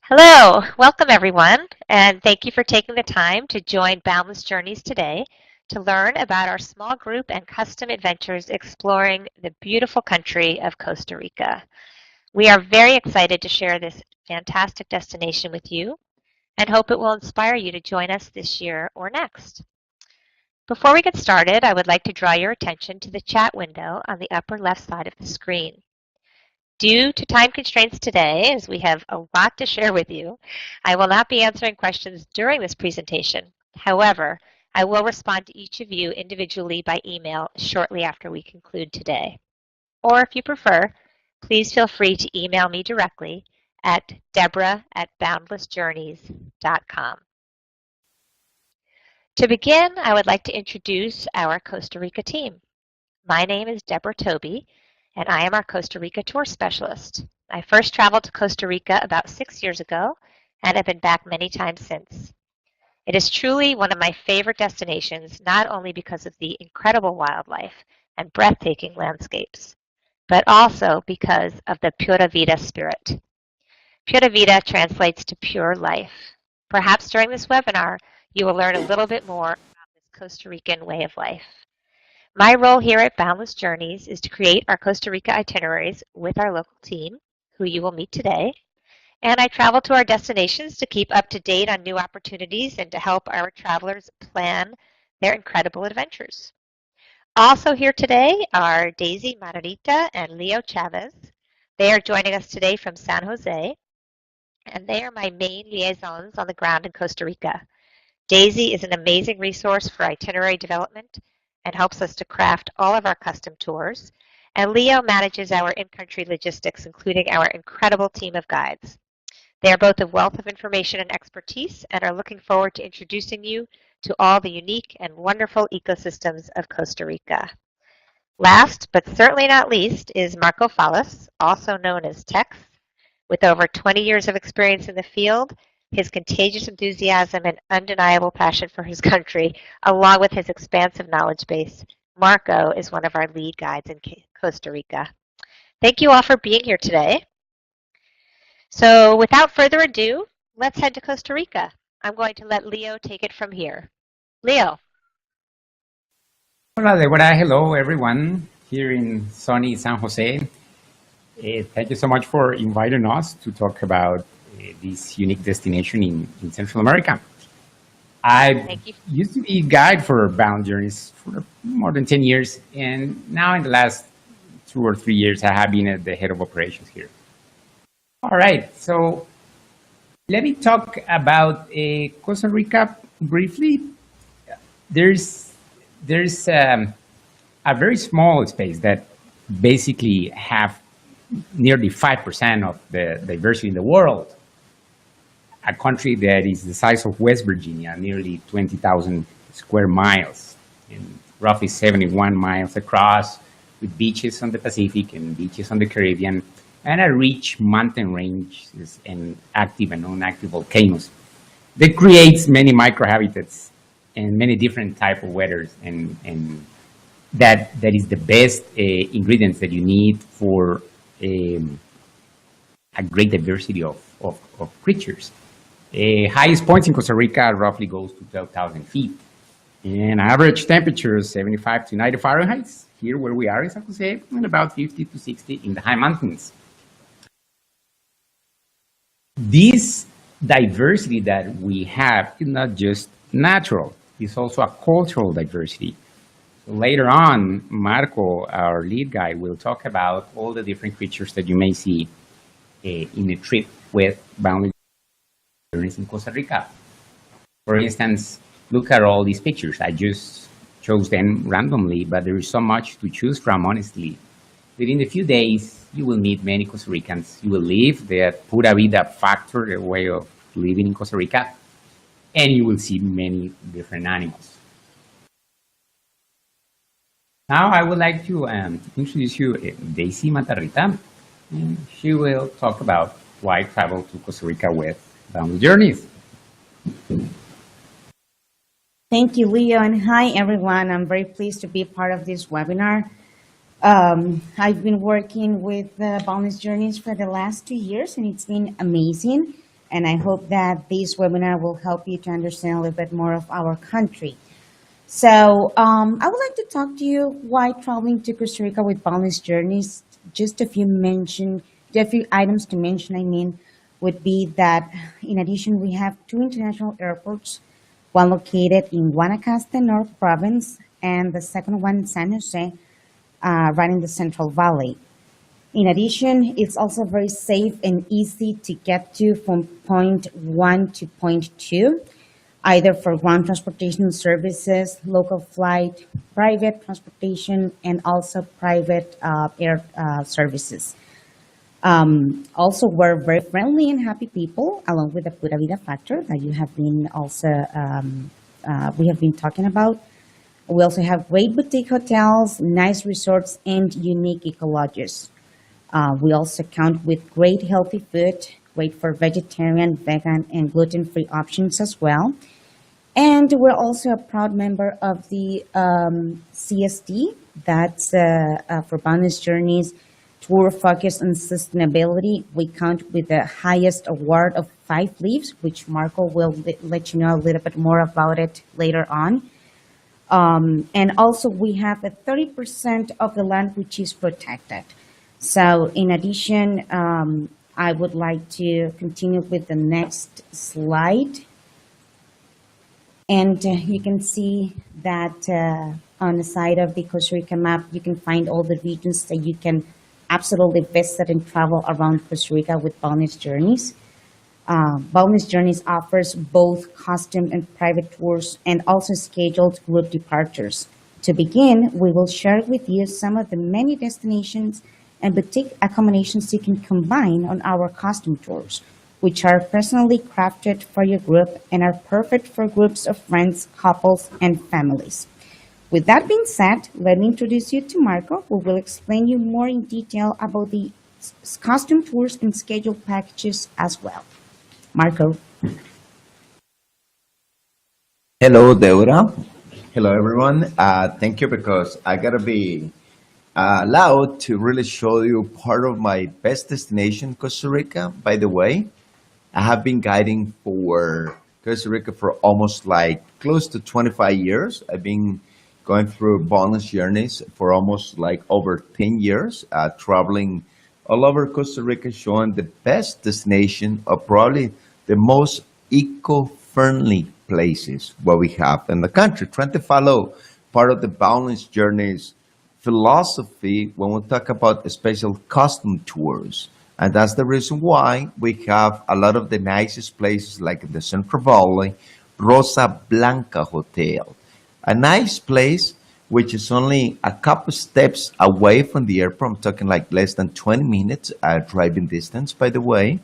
Hello, welcome everyone, and thank you for taking the time to join Boundless Journeys today to learn about our small group and custom adventures exploring the beautiful country of Costa Rica. We are very excited to share this fantastic destination with you and hope it will inspire you to join us this year or next. Before we get started, I would like to draw your attention to the chat window on the upper left side of the screen. Due to time constraints today, as we have a lot to share with you, I will not be answering questions during this presentation. However, I will respond to each of you individually by email shortly after we conclude today. Or if you prefer, please feel free to email me directly at deborah@boundlessjourneys.com. To begin, I would like to introduce our Costa Rica team. My name is Deborah Toby, and I am our Costa Rica tour specialist. I first traveled to Costa Rica about 6 years ago and have been back many times since. It is truly one of my favorite destinations, not only because of the incredible wildlife and breathtaking landscapes, but also because of the Pura Vida spirit. Pura Vida translates to pure life. Perhaps during this webinar, you will learn a little bit more about this Costa Rican way of life. My role here at Boundless Journeys is to create our Costa Rica itineraries with our local team, who you will meet today, and I travel to our destinations to keep up to date on new opportunities and to help our travelers plan their incredible adventures. Also here today are Daisy Margarita and Leo Chavez. They are joining us today from San Jose, and they are my main liaisons on the ground in Costa Rica. Daisy is an amazing resource for itinerary development and helps us to craft all of our custom tours. And Leo manages our in-country logistics, including our incredible team of guides. They are both a wealth of information and expertise and are looking forward to introducing you to all the unique and wonderful ecosystems of Costa Rica. Last, but certainly not least, is Marco Fallas, also known as Tex. With over 20 years of experience in the field, his contagious enthusiasm and undeniable passion for his country, along with his expansive knowledge base, Marco is one of our lead guides in Costa Rica. Thank you all for being here today. So without further ado, let's head to Costa Rica. I'm going to let Leo take it from here. Leo. Hola, Deborah. Hello, everyone here in sunny San Jose. Thank you so much for inviting us to talk about this unique destination in Central America. I used to be a guide for Bound Journeys for more than 10 years, and now in the last 2 or 3 years, I have been at the head of operations here. All right, so let me talk about Costa Rica briefly. There's a very small space that basically have nearly 5% of the diversity in the world. A country that is the size of West Virginia, nearly 20,000 square miles, and roughly 71 miles across, with beaches on the Pacific and beaches on the Caribbean, and a rich mountain ranges and active and non-active volcanoes that creates many microhabitats and many different type of weathers, and that is the best ingredients that you need for a great diversity of creatures. Highest points in Costa Rica roughly goes to 12,000 feet, and average temperatures 75 to 90 Fahrenheit. Here where we are in San Jose, and about 50 to 60 in the high mountains. This diversity that we have is not just natural, it's also a cultural diversity. So later on, Marco, our lead guide, will talk about all the different creatures that you may see in a trip with Boundless Journeys in Costa Rica. For instance, look at all these pictures. I just chose them randomly, but there is so much to choose from, honestly. Within a few days, you will meet many Costa Ricans. You will live the Pura Vida factor, the way of living in Costa Rica, and you will see many different animals. Now I would like to introduce you Daisy Margarita, and she will talk about why travel to Costa Rica with Boundless Journeys. Thank you, Leo, and hi, everyone. I'm very pleased to be part of this webinar. I've been working with Boundless Journeys for the last 2 years, and it's been amazing. And I hope that this webinar will help you to understand a little bit more of our country. So I would like to talk to you why traveling to Costa Rica with Boundless Journeys. Just a few items to mention, would be that in addition, we have two international airports, one located in Guanacaste, North Province, and the second one in San Jose, right in the Central Valley. In addition, it's also very safe and easy to get to from point one to point two, either for ground transportation services, local flight, private transportation, and also private air services. Also, we're very friendly and happy people, along with the Pura Vida factor that you have been also we have been talking about. We also have great boutique hotels, nice resorts, and unique eco lodges. We also count with great healthy food, great for vegetarian, vegan, and gluten-free options as well. And we're also a proud member of the CSD, that's for Boundless Journeys, tour focused on sustainability. We count with the highest award of 5 leaves, which Marco will let you know a little bit more about it later on. And also we have a 30% of the land which is protected. So in addition, I would like to continue with the next slide. And you can see that on the side of the Costa Rica map, you can find all the regions that you can absolutely visit and travel around Costa Rica with Boundless Journeys. Boundless Journeys offers both custom and private tours and also scheduled group departures. To begin, we will share with you some of the many destinations and boutique accommodations you can combine on our custom tours, which are personally crafted for your group and are perfect for groups of friends, couples, and families. With that being said, let me introduce you to Marco, who will explain you more in detail about the custom tours and scheduled packages as well. Marco. Hello, Deura. Hello, everyone. Thank you because I gotta be allowed to really show you part of my best destination, Costa Rica. By the way, I have been guiding for Costa Rica for almost like close to 25 years. I've been going through Boundless Journeys for almost like over 10 years, traveling all over Costa Rica, showing the best destination of probably the most eco-friendly places what we have in the country, trying to follow part of the Boundless Journeys philosophy when we talk about special custom tours. And that's the reason why we have a lot of the nicest places like in the Central Valley, Rosa Blanca Hotel, a nice place which is only a couple steps away from the airport. I'm talking like less than 20 minutes driving distance, by the way.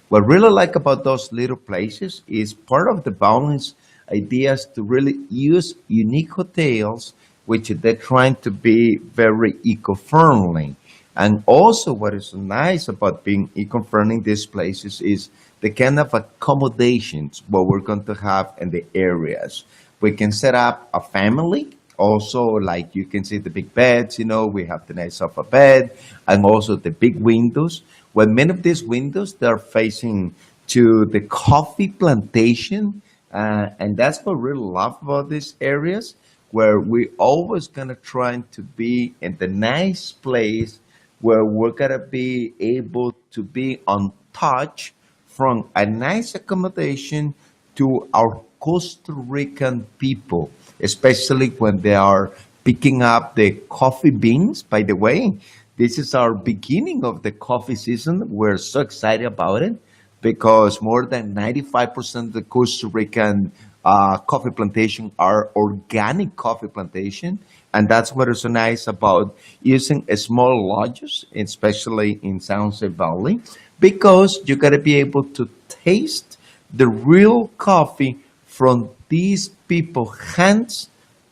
What I really like about those little places is part of the Boundless ideas to really use unique hotels, which they're trying to be very eco-friendly. And also what is nice about being eco-friendly in these places is the kind of accommodations what we're going to have in the areas. We can set up a family. Also, like you can see the big beds, we have the nice sofa bed and also the big windows. Well, many of these windows, they're facing to the coffee plantation. And that's what I really love about these areas, where we always gonna try to be in the nice place where we're gonna be able to be on touch from a nice accommodation to our Costa Rican people, especially when they are picking up the coffee beans. By the way, this is our beginning of the coffee season. We're so excited about it because more than 95% of the Costa Rican coffee plantation are organic coffee plantation. And that's what is so nice about using a small lodges, especially in San Jose Valley, because you got to be able to taste the real coffee from these people's hands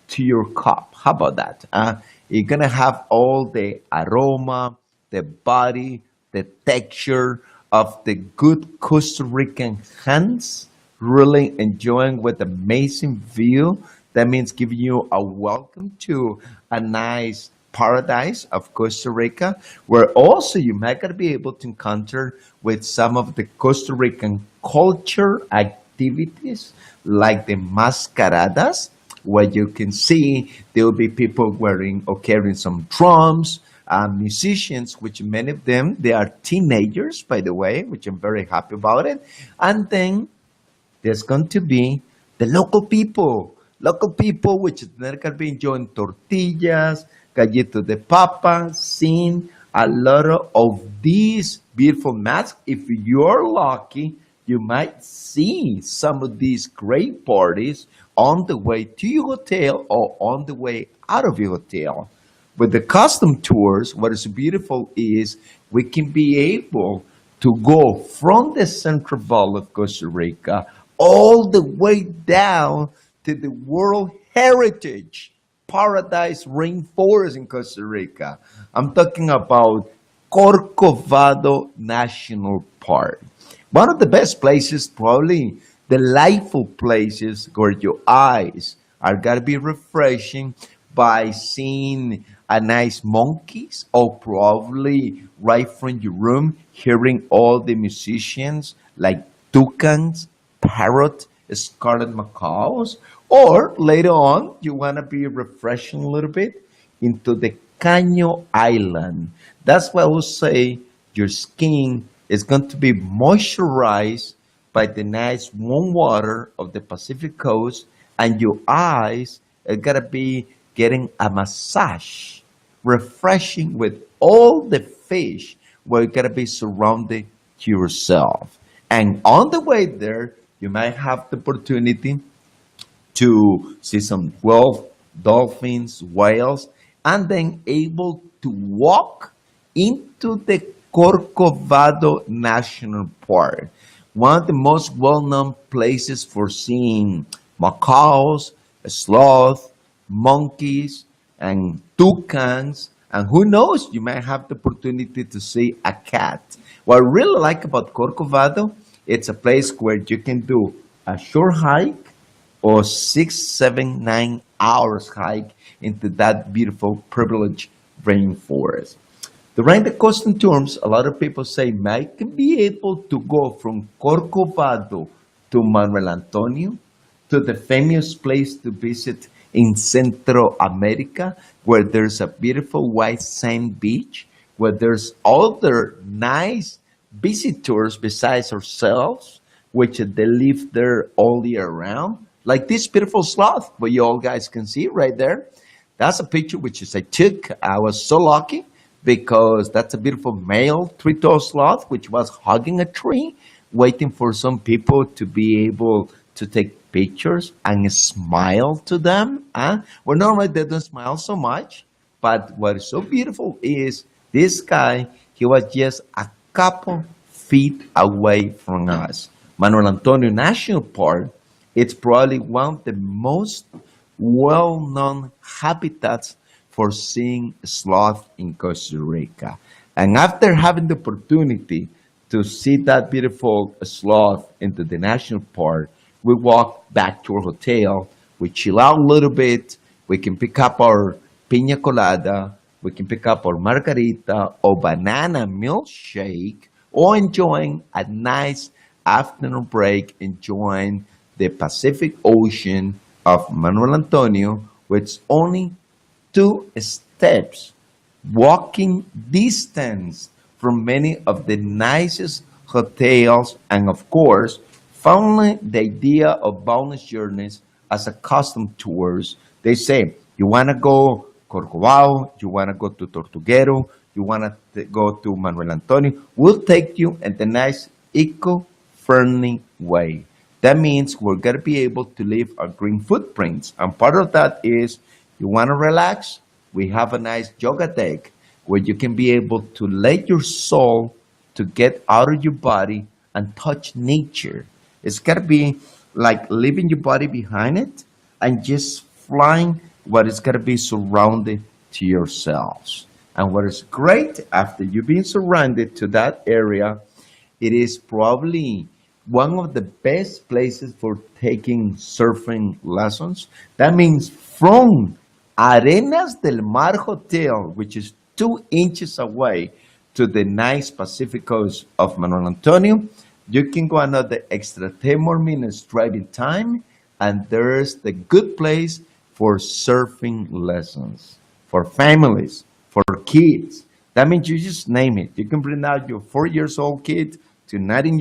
to your cup. How about that? You're going to have all the aroma, the body, the texture of the good Costa Rican hands, really enjoying with amazing view. That means giving you a welcome to a nice paradise of Costa Rica, where also you might gonna be able to encounter with some of the Costa Rican culture activities like the mascaradas, where you can see there will be people wearing or carrying some drums, musicians, which many of them they are teenagers, by the way, which I'm very happy about it, and then there's going to be the local people, which they're going to be enjoying tortillas, gallito de papa, seeing a lot of these beautiful masks. If you're lucky, you might see some of these great parties on the way to your hotel or on the way out of your hotel. With the custom tours, what is beautiful is we can be able to go from the Central Valley of Costa Rica all the way down to the World Heritage Paradise Rainforest in Costa Rica. I'm talking about Corcovado National Park. One of the best places, probably delightful places where your eyes are gonna be refreshing by seeing a nice monkeys or probably right from your room hearing all the musicians like toucans, parrot, scarlet macaws, or later on you want to be refreshing a little bit into the Caño Island. That's why I will say your skin is going to be moisturized by the nice warm water of the Pacific coast, and your eyes are gonna be getting a massage, refreshing with all the fish where you're gonna be surrounded to yourself. And on the way there, you might have the opportunity to see some dolphins, whales, and then able to walk into the Corcovado National Park, one of the most well-known places for seeing macaws, sloth, monkeys, and toucans, and who knows, you might have the opportunity to see a cat. What I really like about Corcovado, it's a place where you can do a short hike or 6, 7, 9 hours hike into that beautiful, privileged rainforest. During the custom tours, a lot of people say, I can be able to go from Corcovado to Manuel Antonio, to the famous place to visit in Centro America, where there's a beautiful white sand beach, where there's other nice visitors besides ourselves, which they live there all year round. Like this beautiful sloth, what you all guys can see right there. That's a picture which is I took. I was so lucky because that's a beautiful male three-toed sloth which was hugging a tree, waiting for some people to be able to take pictures and smile to them. Well, normally they don't smile so much, but what is so beautiful is this guy, he was just a couple feet away from us. Manuel Antonio National Park, it's probably one of the most well-known habitats for seeing sloth in Costa Rica. And after having the opportunity to see that beautiful sloth into the national park, we walk back to our hotel, we chill out a little bit, we can pick up our pina colada, we can pick up our margarita or banana milkshake, or enjoying a nice afternoon break, enjoying the Pacific Ocean of Manuel Antonio, with only 2 steps walking distance from many of the nicest hotels, and of course, founding the idea of Boundless Journeys as a custom tours. They say, you want to go Corcovado, you want to go to Tortuguero, you want to go to Manuel Antonio, we'll take you in the nice eco-friendly way. That means we're going to be able to leave our green footprints. And part of that is, you want to relax? We have a nice yoga deck where you can be able to let your soul to get out of your body and touch nature. It's got to be like leaving your body behind it and just flying what is going to be surrounded to yourselves. And what is great after you've been surrounded to that area, it is probably one of the best places for taking surfing lessons. That means from Arenas del Mar Hotel, which is 2 inches away to the nice Pacific coast of Manuel Antonio. You can go another extra 10 more minutes driving time, and there's the good place for surfing lessons for families, for kids. That means you just name it. You can bring out your 4 years old kid to 19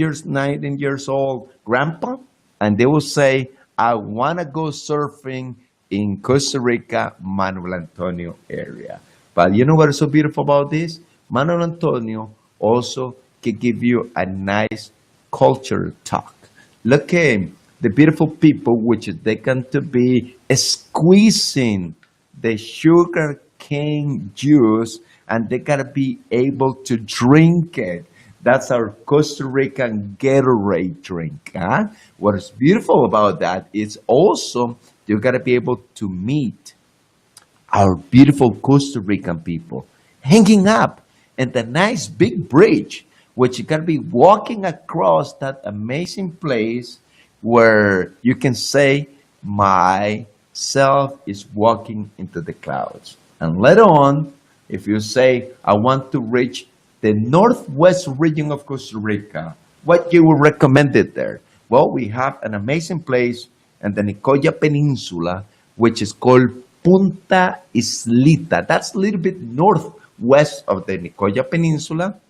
years old grandpa, and they will say, I want to go surfing in Costa Rica, Manuel Antonio area. But you know what is so beautiful about this? Manuel Antonio also can give you a nice culture talk. Look at the beautiful people, which they can to be squeezing the sugar cane juice, and they gotta be able to drink it. That's our Costa Rican Gatorade drink. Huh? What is beautiful about that is also you gotta be able to meet our beautiful Costa Rican people hanging up in the nice big bridge, which you gotta be walking across that amazing place where you can say, myself is walking into the clouds. And later on, if you say, I want to reach the northwest region of Costa Rica, what you would recommend it there? Well, we have an amazing place in the Nicoya Peninsula, which is called Punta Islita. That's a little bit northwest of the Nicoya Peninsula,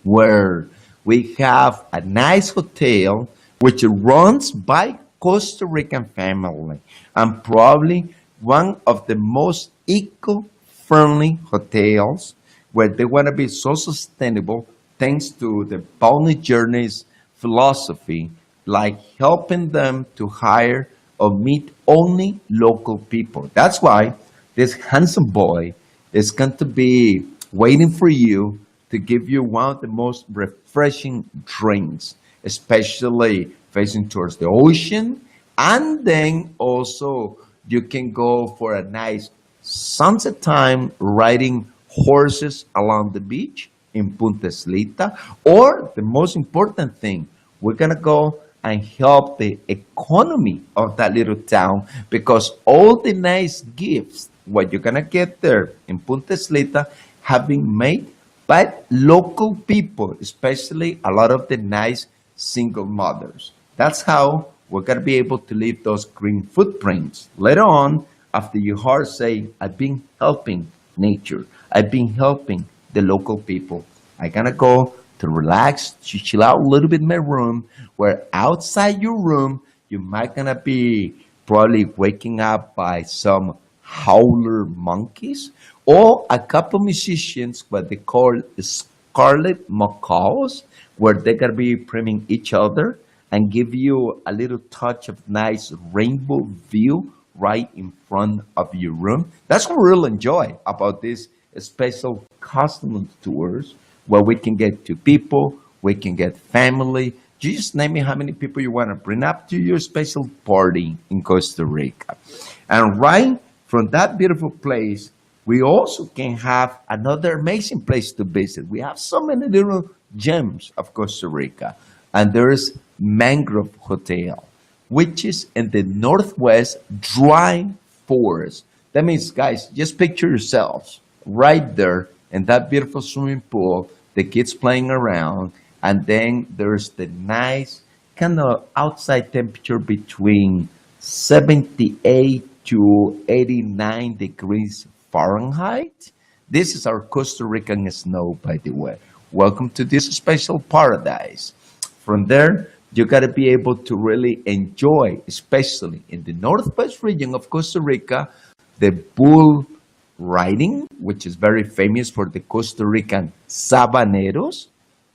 where we have a nice hotel which runs by Costa Rican family, and probably one of the most eco-friendly hotels, where they want to be so sustainable thanks to the Boundless Journeys philosophy, like helping them to hire or meet only local people. That's why this handsome boy is going to be waiting for you to give you one of the most refreshing drinks, especially facing towards the ocean. And then also you can go for a nice sunset time riding horses along the beach in Punta Slita. Or the most important thing, we're going to go and help the economy of that little town, because all the nice gifts, what you're going to get there in Punta Slita, have been made by local people, especially a lot of the nice single mothers. That's how we're going to be able to leave those green footprints. Later on, after your heart say, I've been helping nature, I've been helping the local people, I'm going to go to relax, to chill out a little bit in my room, where outside your room, you might going to be probably waking up by some howler monkeys, or a couple musicians, what they call scarlet macaws, where they're going to be priming each other and give you a little touch of nice rainbow view right in front of your room. That's what we really enjoy about these special custom tours, where we can get two people, we can get family. You just name me how many people you want to bring up to your special party in Costa Rica. And right from that beautiful place, we also can have another amazing place to visit. We have so many little gems of Costa Rica. And there's Mangrove Hotel, which is in the northwest dry forest. That means, guys, just picture yourselves right there in that beautiful swimming pool, the kids playing around, and then there's the nice kind of outside temperature between 78 to 89 degrees Fahrenheit. This is our Costa Rican snow, by the way. Welcome to this special paradise. From there, you got to be able to really enjoy, especially in the northwest region of Costa Rica, the bull riding, which is very famous for the Costa Rican sabaneros.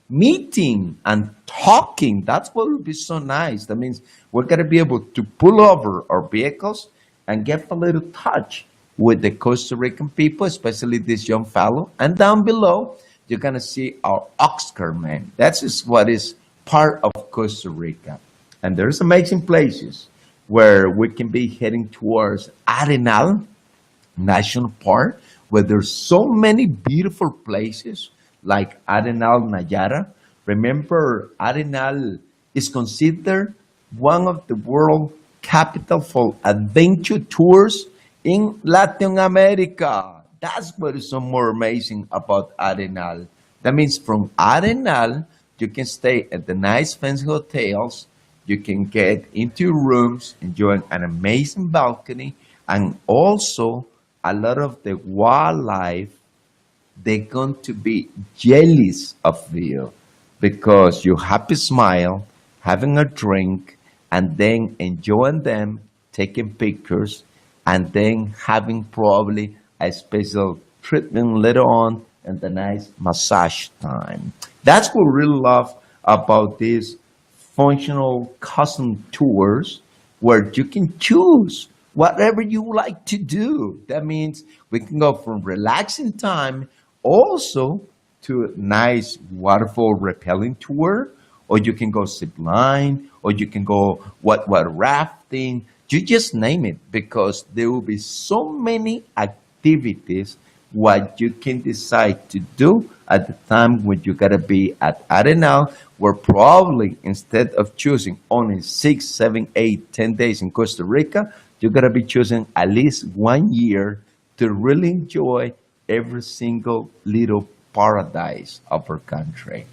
Meeting and talking, that's what would be so nice. That means we're going to be able to pull over our vehicles and get a little touch with the Costa Rican people, especially this young fellow. And down below, you're going to see our Oscar man. That's just what is part of Costa Rica. And there's amazing places where we can be heading towards Arenal National Park, where there's so many beautiful places like Arenal Nayara. Remember, Arenal is considered one of the world capital for adventure tours in Latin America. That's what is so more amazing about Arenal. That means from Arenal, you can stay at the nice fancy hotels. You can get into your rooms, enjoying an amazing balcony, and also a lot of the wildlife, they're going to be jealous of you because you happy smile, having a drink, and then enjoying them, taking pictures, and then having probably a special treatment later on and the nice massage time. That's what we really love about these functional custom tours where you can choose whatever you like to do. That means we can go from relaxing time also to a nice waterfall rappelling tour, or you can go zip line, or you can go what rafting. You just name it because there will be so many activities what you can decide to do at the time when you gotta be at Arenal, where probably instead of choosing only 6, 7, 8, 10 days in Costa Rica, you gotta be choosing at least 1 year to really enjoy every single little paradise of our country.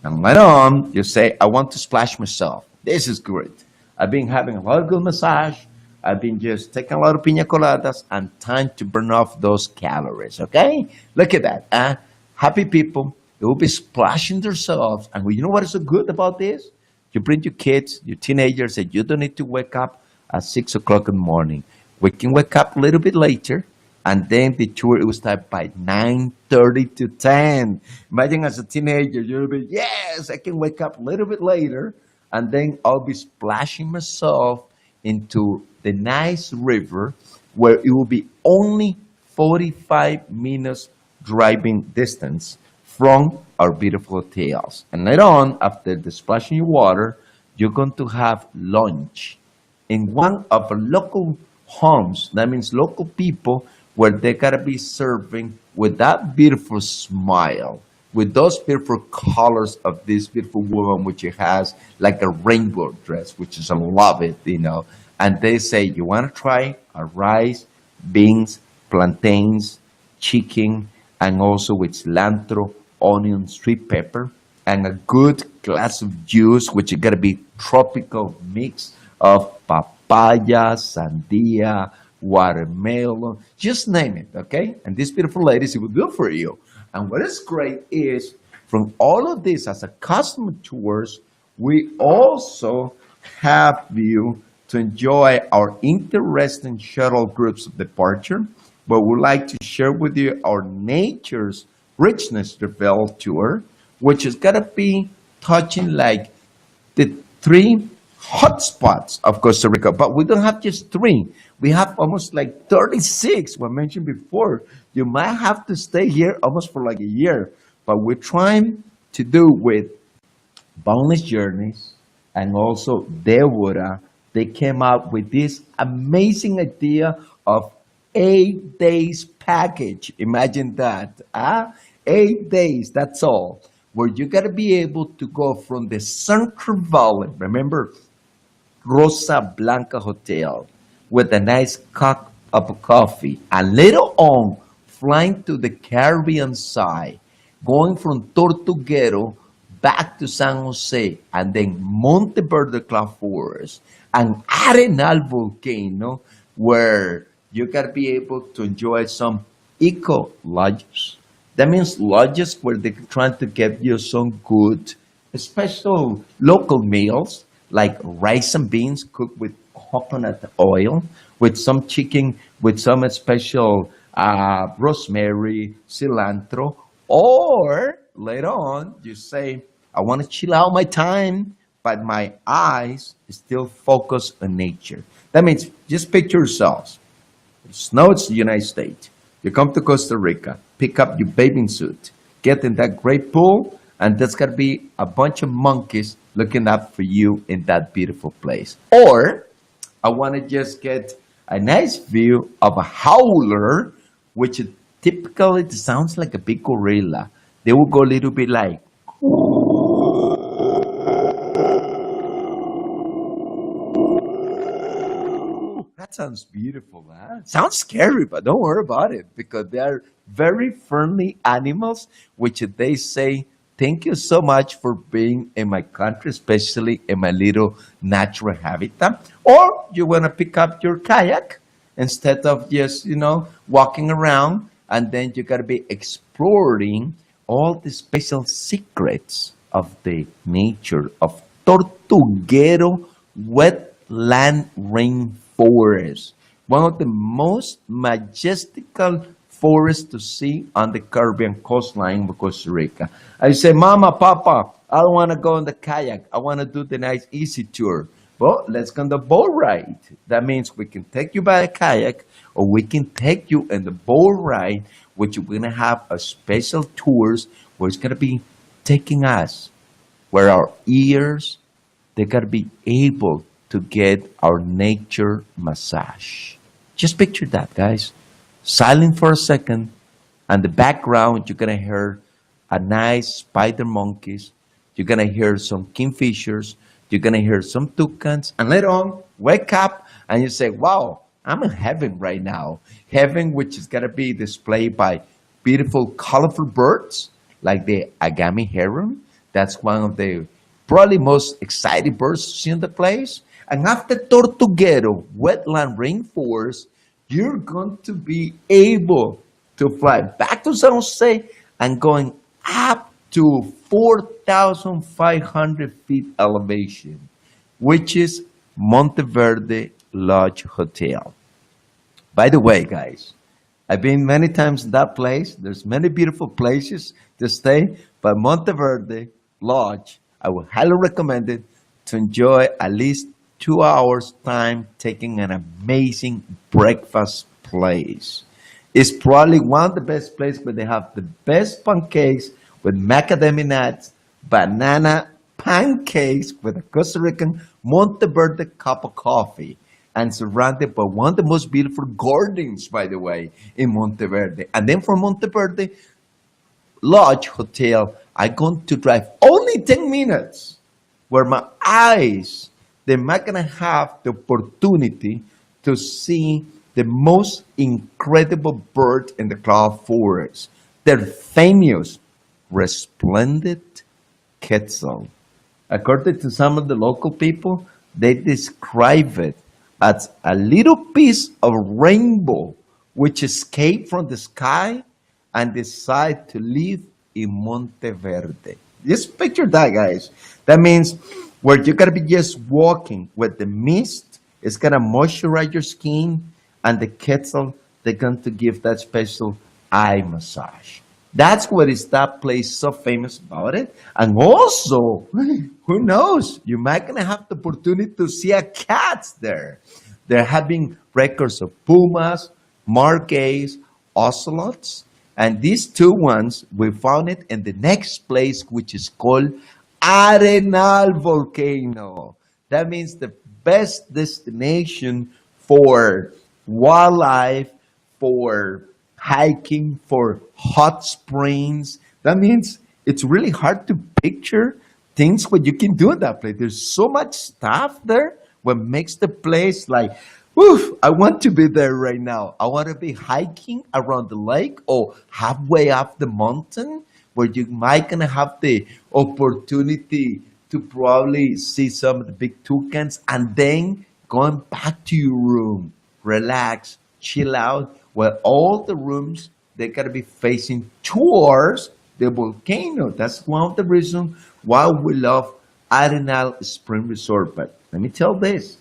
And later on, you say, I want to splash myself. This is great. I've been having a lot of good massage. I've been just taking a lot of pina coladas and time to burn off those calories, okay? Look at that. Happy people, they will be splashing themselves. And you know what is so good about this? You bring your kids, your teenagers, and you don't need to wake up at 6 o'clock in the morning. We can wake up a little bit later, and then the tour it will start by 9:30 to 10. Imagine as a teenager, you'll be, yes, I can wake up a little bit later, and then I'll be splashing myself into the nice river where it will be only 45 minutes driving distance from our beautiful hotels. And later on, after the splashing your water, you're going to have lunch in one of our local homes. That means local people where they gotta be serving with that beautiful smile, with those beautiful colors of this beautiful woman, which it has like a rainbow dress, which is I love it. And they say, you wanna try a rice, beans, plantains, chicken, and also with cilantro, onion, sweet pepper, and a good glass of juice, which is gonna be tropical mix of papaya, sandia, watermelon, just name it, okay? And these beautiful ladies, it will do for you. And what is great is from all of this as a customer tours, we also have you to enjoy our interesting shuttle groups of departure, but we'd like to share with you our nature's richness travel tour, which is gonna be touching like the three hotspots of Costa Rica. But we don't have just three. We have almost like 36, what I mentioned before. You might have to stay here almost for like a year. But we're trying to do with Boundless Journeys and also Deborah. They came up with this amazing idea of 8 days package. Imagine that. 8 days, that's all. Where you got to be able to go from the Central Valley, remember, Rosa Blanca Hotel, with a nice cup of coffee, and later on, flying to the Caribbean side, going from Tortuguero back to San Jose, and then Monteverde Cloud Forest, and Arenal Volcano, where you got to be able to enjoy some eco lodges. That means lodges where they're trying to get you some good, special local meals like rice and beans cooked with coconut oil, with some chicken, with some special rosemary, cilantro. Or later on, you say, I want to chill out my time, but my eyes still focus on nature. That means just picture yourselves. Snow, it's the United States. You come to Costa Rica, pick up your bathing suit, get in that great pool, and there's going to be a bunch of monkeys looking up for you in that beautiful place. Or I want to just get a nice view of a howler, which typically sounds like a big gorilla. They will go a little bit like, that's sounds beautiful. Huh? Sounds scary, but don't worry about it because they are very friendly animals, which they say, thank you so much for being in my country, especially in my little natural habitat. Or you want to pick up your kayak instead of just, walking around, and then you got to be exploring all the special secrets of the nature of Tortuguero wetland rainforest, one of the most majestical forests to see on the Caribbean coastline of Costa Rica. I say, Mama, Papa, I don't want to go on the kayak. I want to do the nice easy tour. Well, let's go on the boat ride. That means we can take you by a kayak, or we can take you in the boat ride, which we're going to have a special tours where it's going to be taking us where our ears, they got to be able to get our nature massage. Just picture that, guys. Silent for a second, and the background, you're going to hear a nice spider monkeys. You're going to hear some kingfishers. You're going to hear some toucans. And later on, wake up and you say, wow, I'm in heaven right now. Heaven, which is going to be displayed by beautiful, colorful birds like the agami heron. That's one of the probably most exciting birds to see in the place. And after Tortuguero wetland rainforest, you're going to be able to fly back to San Jose and going up to 4,500 feet elevation, which is Monteverde Lodge Hotel. By the way, guys, I've been many times in that place. There's many beautiful places to stay, but Monteverde Lodge, I would highly recommend it to enjoy at least 2 hours time taking an amazing breakfast place. It's probably one of the best places where they have the best pancakes with macadamia nuts, banana pancakes with a Costa Rican Monteverde cup of coffee, and surrounded by one of the most beautiful gardens, by the way, in Monteverde. And then from Monteverde Lodge Hotel, I'm going to drive only 10 minutes where my eyes, they're not going to have the opportunity to see the most incredible bird in the cloud forest. They're famous resplendent quetzal. According to some of the local people, they describe it as a little piece of rainbow which escaped from the sky and decide to live in Monteverde. Just picture that, guys. That means where you're gonna be just walking with the mist, it's gonna moisturize your skin, and the quetzal, they're going to give that special eye massage. That's what is that place so famous about it. And also, who knows, you might gonna have the opportunity to see a cat there. They're having records of pumas, margays, ocelots, and these two ones, we found it in the next place, which is called Arenal Volcano. That means the best destination for wildlife, for hiking, for hot springs. That means it's really hard to picture things what you can do in that place. There's so much stuff there what makes the place like, woof, I want to be there right now. I want to be hiking around the lake or halfway up the mountain where you might gonna have the opportunity to probably see some of the big toucans and then going back to your room, relax, chill out, where all the rooms, they gotta be facing towards the volcano. That's one of the reasons why we love Arenal Spring Resort. But let me tell this,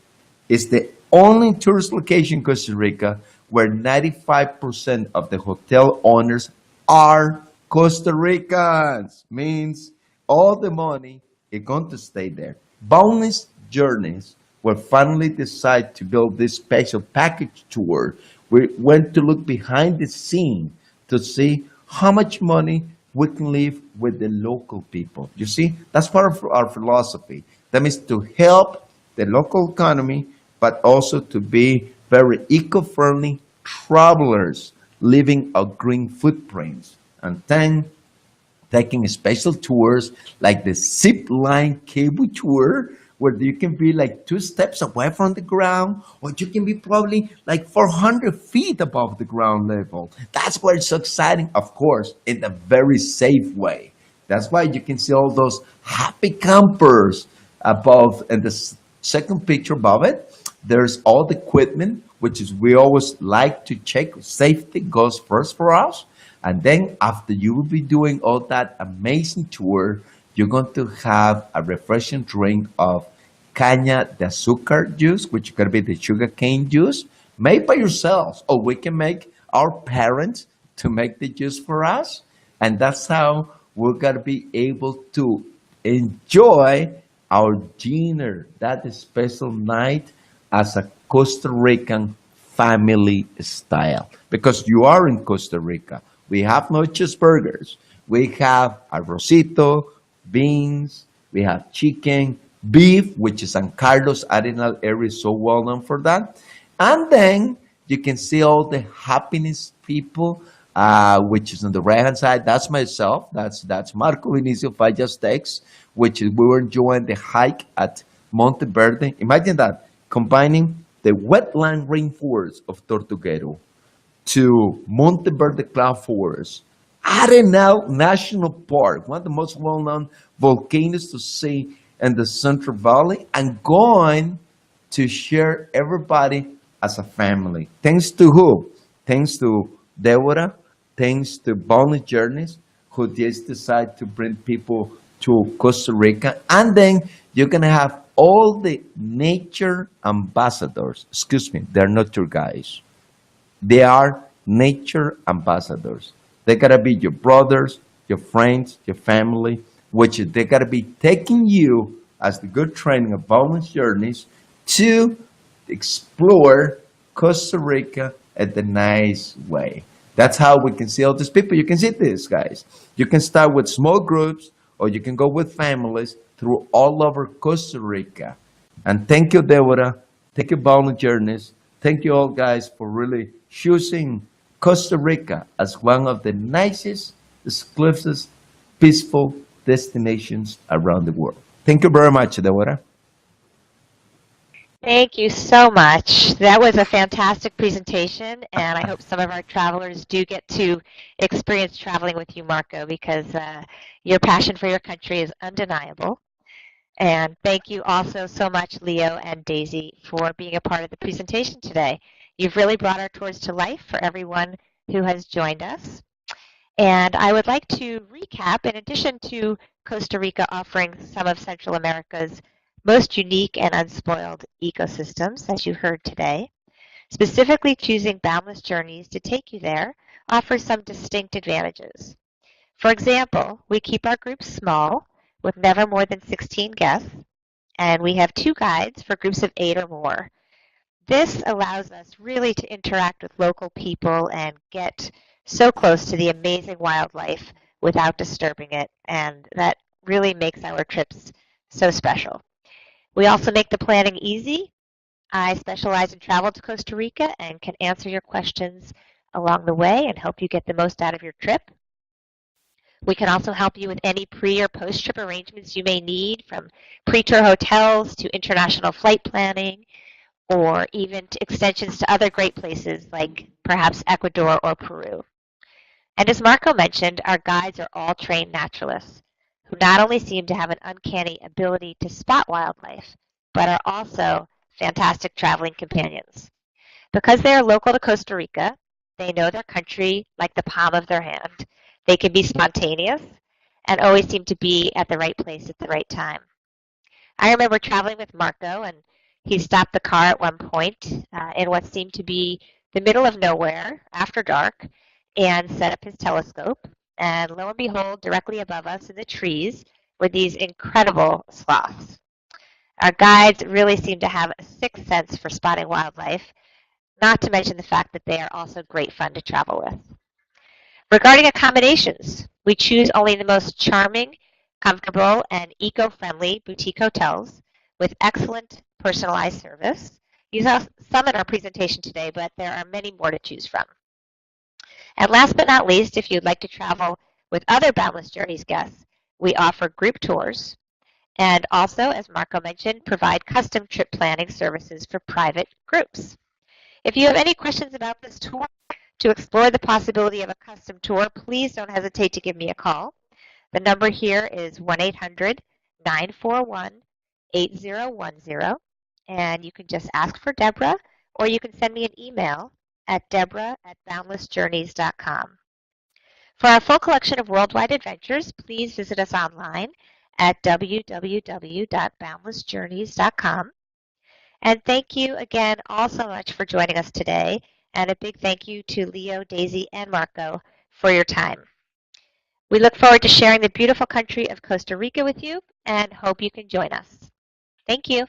it's the only tourist location in Costa Rica where 95% of the hotel owners are Costa Ricans. Means all the money is going to stay there. Boundless Journeys will finally decide to build this special package tour. We went to look behind the scene to see how much money we can leave with the local people. You see, that's part of our philosophy. That means to help the local economy, but also to be very eco-friendly travelers leaving a green footprints. And then taking special tours like the zip line cable tour, where you can be like 2 steps away from the ground, or you can be probably like 400 feet above the ground level. That's why it's so exciting, of course, in a very safe way. That's why you can see all those happy campers above. And the second picture above it, there's all the equipment, which is we always like to check. Safety goes first for us. And then after you will be doing all that amazing tour, you're going to have a refreshing drink of caña de azúcar juice, which is going to be the sugar cane juice, made by yourselves. Or we can make our parents to make the juice for us. And that's how we're going to be able to enjoy our dinner, that special night, as a Costa Rican family style. Because you are in Costa Rica. We have not just burgers. We have arrocito, beans, we have chicken, beef, which is San Carlos Arenal area is so well known for that. And then you can see all the happiness people, which is on the right hand side. That's myself. That's Marco Vinicio Fallastex, which is we were enjoying the hike at Monte Verde. Imagine that, combining the wetland rainforest of Tortuguero to Monte Verde Cloud Forest, Arenal National Park, one of the most well-known volcanoes to see in the Central Valley, and going to share everybody as a family. Thanks to who? Thanks to Deborah, thanks to Boundless Journeys, who just decided to bring people to Costa Rica. And then you're going to have all the nature ambassadors. Excuse me, they're not tour guides. They are nature ambassadors. They gotta be your brothers, your friends, your family, which they gotta be taking you as the good training of Boundless Journeys to explore Costa Rica at the nice way. That's how we can see all these people. You can see this, guys. You can start with small groups, or you can go with families through all over Costa Rica. And thank you, Deborah. Thank you, Boundless Journeys. Thank you all, guys, for really choosing Costa Rica as one of the nicest, exclusive, peaceful destinations around the world. Thank you very much, Deborah. Thank you so much. That was a fantastic presentation, and I hope some of our travelers do get to experience traveling with you, Marco, because your passion for your country is undeniable. And thank you also so much, Leo and Daisy, for being a part of the presentation today. You've really brought our tours to life for everyone who has joined us. And I would like to recap, in addition to Costa Rica offering some of Central America's most unique and unspoiled ecosystems, as you heard today, specifically choosing Boundless Journeys to take you there offers some distinct advantages. For example, we keep our groups small, with never more than 16 guests, and we have 2 guides for groups of 8 or more. This allows us really to interact with local people and get so close to the amazing wildlife without disturbing it, and that really makes our trips so special. We also make the planning easy. I specialize in travel to Costa Rica and can answer your questions along the way and help you get the most out of your trip. We can also help you with any pre- or post-trip arrangements you may need, from pre-tour hotels to international flight planning, or even to extensions to other great places like perhaps Ecuador or Peru. And as Marco mentioned, our guides are all trained naturalists who not only seem to have an uncanny ability to spot wildlife, but are also fantastic traveling companions. Because they are local to Costa Rica, they know their country like the palm of their hand. They can be spontaneous and always seem to be at the right place at the right time. I remember traveling with Marco, and he stopped the car at one point in what seemed to be the middle of nowhere after dark and set up his telescope. And lo and behold, directly above us in the trees were these incredible sloths. Our guides really seem to have a sixth sense for spotting wildlife, not to mention the fact that they are also great fun to travel with. Regarding accommodations, we choose only the most charming, comfortable, and eco-friendly boutique hotels with excellent personalized service. You saw some in our presentation today, but there are many more to choose from. And last but not least, if you'd like to travel with other Boundless Journeys guests, we offer group tours. And also, as Marco mentioned, provide custom trip planning services for private groups. If you have any questions about this tour, to explore the possibility of a custom tour, please don't hesitate to give me a call. The number here is 1-800-941-8010, and you can just ask for Deborah, or you can send me an email at deborah@boundlessjourneys.com. For our full collection of worldwide adventures, please visit us online at www.boundlessjourneys.com. And thank you again all so much for joining us today. And a big thank you to Leo, Daisy, and Marco for your time. We look forward to sharing the beautiful country of Costa Rica with you and hope you can join us. Thank you.